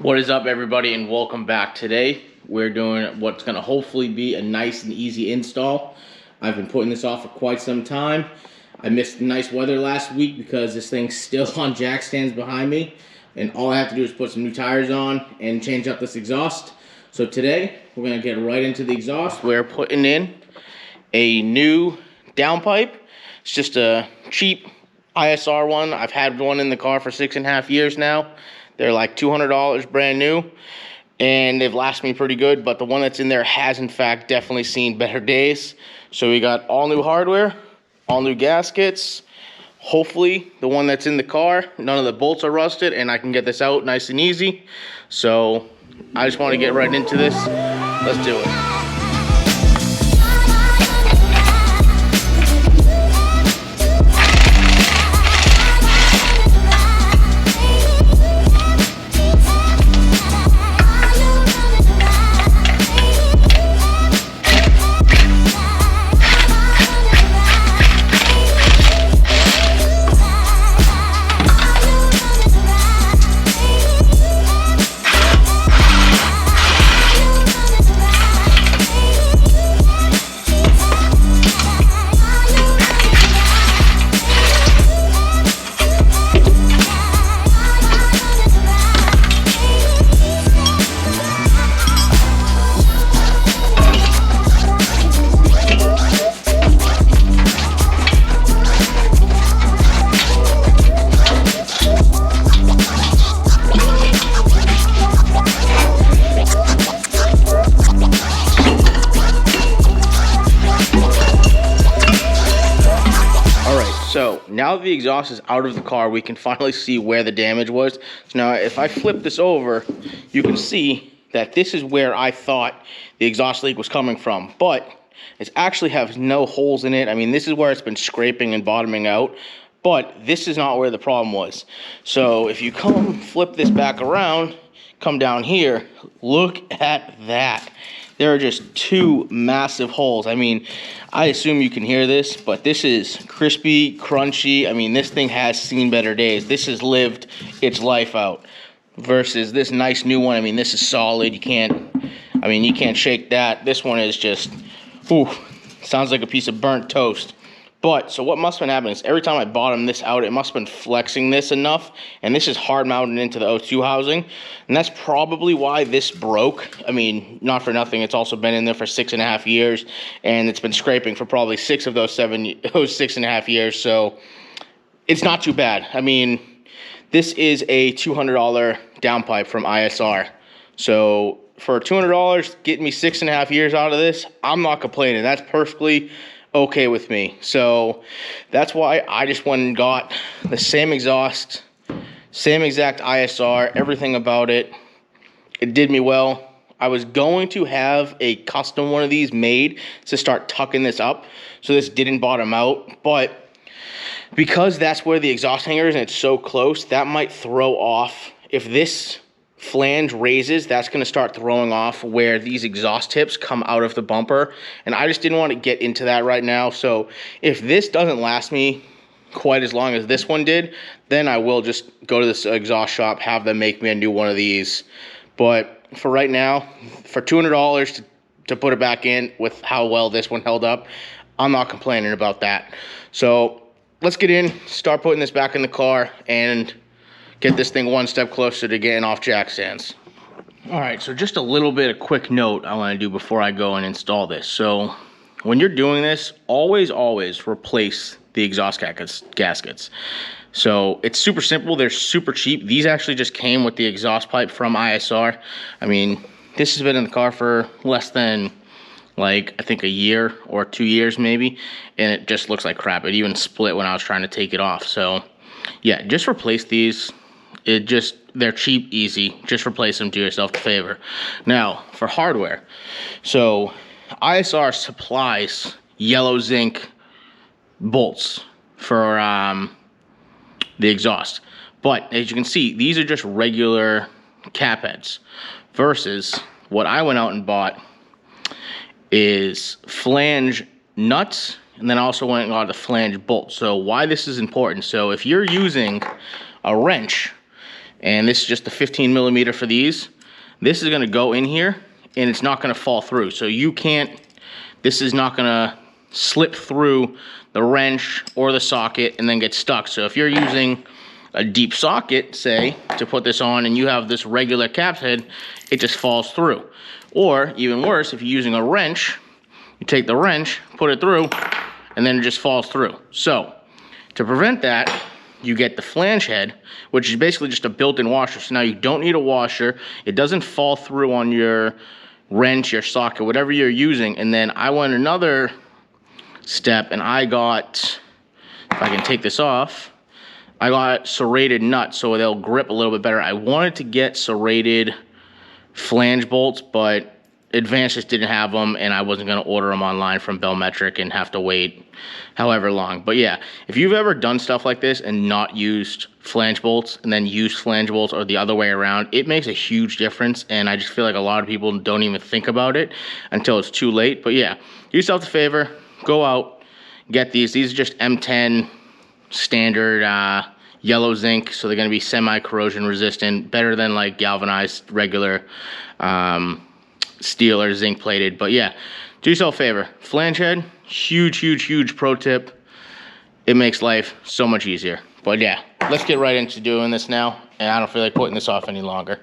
What is up, everybody, and welcome back. Today we're doing what's going to hopefully be a nice and easy install. I've been putting this off for quite some time. I missed nice weather last week because this thing's still on jack stands behind me, and all I have to do is put some new tires on and change up this exhaust. So today we're going to get right into the exhaust. We're putting in a new downpipe. It's just a cheap ISR one. I've had one in the car for 6.5 years now. They're like $200 brand new, and they've lasted me pretty good, but the one that's in there has in fact definitely seen better days. So we got all new hardware, all new gaskets. Hopefully the one that's in the car, none of the bolts are rusted, and I can get this out nice and easy. So I just want to get right into this. Let's do it. So now that the exhaust is out of the car, we can finally see where the damage was. So now if I flip this over, you can see that this is where I thought the exhaust leak was coming from, but it actually has no holes in it. I mean, this is where it's been scraping and bottoming out, but this is not where the problem was. So if you flip this back around, come down here, look at that. There are just two massive holes. I mean, I assume you can hear this, but this is crispy, crunchy. I mean, this thing has seen better days. This has lived its life out versus this nice new one. I mean, this is solid. You can't shake that. This one is just, ooh, sounds like a piece of burnt toast. But, so what must have been happening is every time I bottom this out, it must have been flexing this enough, and this is hard mounted into the O2 housing, and that's probably why this broke. I mean, not for nothing, it's also been in there for 6.5 years, and it's been scraping for probably 6 of those 6.5 years, so it's not too bad. I mean, this is a $200 downpipe from ISR, so for $200, getting me 6.5 years out of this, I'm not complaining. That's perfectly okay with me. So that's why I just went and got the same exhaust, same exact ISR, everything about it. It did me well. I was going to have a custom one of these made to start tucking this up so this didn't bottom out, but because that's where the exhaust hanger is and it's so close, that might throw off. If this flange raises, that's going to start throwing off where these exhaust tips come out of the bumper, and I just didn't want to get into that right now. So if this doesn't last me quite as long as this one did, then I will just go to this exhaust shop, have them make me a new one of these. But for right now, for $200 to put it back in with how well this one held up, I'm not complaining about that. So let's get in, start putting this back in the car, and get this thing one step closer to getting off jack stands. All right, so just a little bit of quick note I want to do before I go and install this. So when you're doing this, always replace the exhaust gaskets. So it's super simple. They're super cheap. These actually just came with the exhaust pipe from ISR. I mean, this has been in the car for less than, like, I think a year or 2 years maybe, and it just looks like crap. It even split when I was trying to take it off. So yeah, just replace these. They're cheap, easy. Just replace them, do yourself a favor. Now, for hardware. So, ISR supplies yellow zinc bolts for the exhaust. But, as you can see, these are just regular cap heads. Versus, what I went out and bought is flange nuts, and then I also went and got the flange bolt. So, why this is important. So, if you're using a wrench and this is just the 15 millimeter for these. This is gonna go in here, and it's not gonna fall through. So you can't, this is not gonna slip through the wrench or the socket and then get stuck. So if you're using a deep socket, say, to put this on, and you have this regular cap's head, it just falls through. Or even worse, if you're using a wrench, you take the wrench, put it through, and then it just falls through. So to prevent that, you get the flange head, which is basically just a built-in washer. So now you don't need a washer. It doesn't fall through on your wrench, your socket, whatever you're using. And then I went another step, and I got, if I can take this off, I got serrated nuts so they'll grip a little bit better. I wanted to get serrated flange bolts, but Advanced just didn't have them, and I wasn't going to order them online from Bellmetric and have to wait however long. But yeah, if you've ever done stuff like this and not used flange bolts and then used flange bolts or the other way around, it makes a huge difference, and I just feel like a lot of people don't even think about it until it's too late. But yeah, do yourself the favor, go out, get these. These are just M10 standard yellow zinc, so they're going to be semi-corrosion resistant, better than like galvanized regular steel or zinc plated. But yeah, do yourself a favor, flange head, huge pro tip. It makes life so much easier. But yeah, let's get right into doing this now, and I don't feel like putting this off any longer.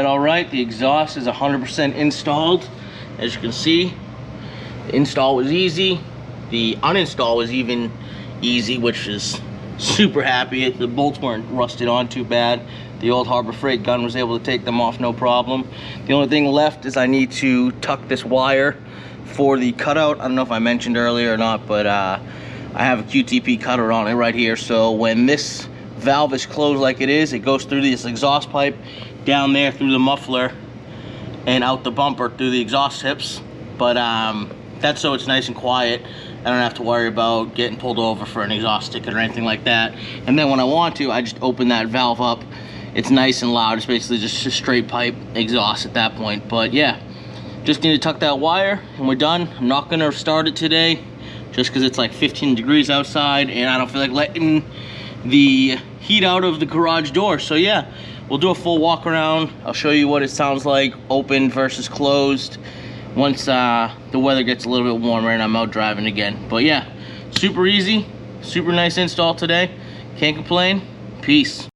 All right, the exhaust is 100% installed. As you can see, the install was easy. The uninstall was even easy, which is super happy. The bolts weren't rusted on too bad. The old Harbor Freight gun was able to take them off no problem. The only thing left is I need to tuck this wire for the cutout. I don't know if I mentioned earlier or not, but I have a QTP cutter on it right here. So when this valve is closed like it is, it goes through this exhaust pipe down there through the muffler and out the bumper through the exhaust tips. But that's so it's nice and quiet. I don't have to worry about getting pulled over for an exhaust ticket or anything like that. And then when I want to, I just open that valve up. It's nice and loud. It's basically just a straight pipe exhaust at that point. But yeah, just need to tuck that wire and we're done. I'm not gonna start it today just because it's like 15 degrees outside and I don't feel like letting the heat out of the garage door. So yeah, we'll do a full walk around. I'll show you what it sounds like open versus closed once the weather gets a little bit warmer and I'm out driving again. But yeah, super easy. Super nice install today. Can't complain. Peace.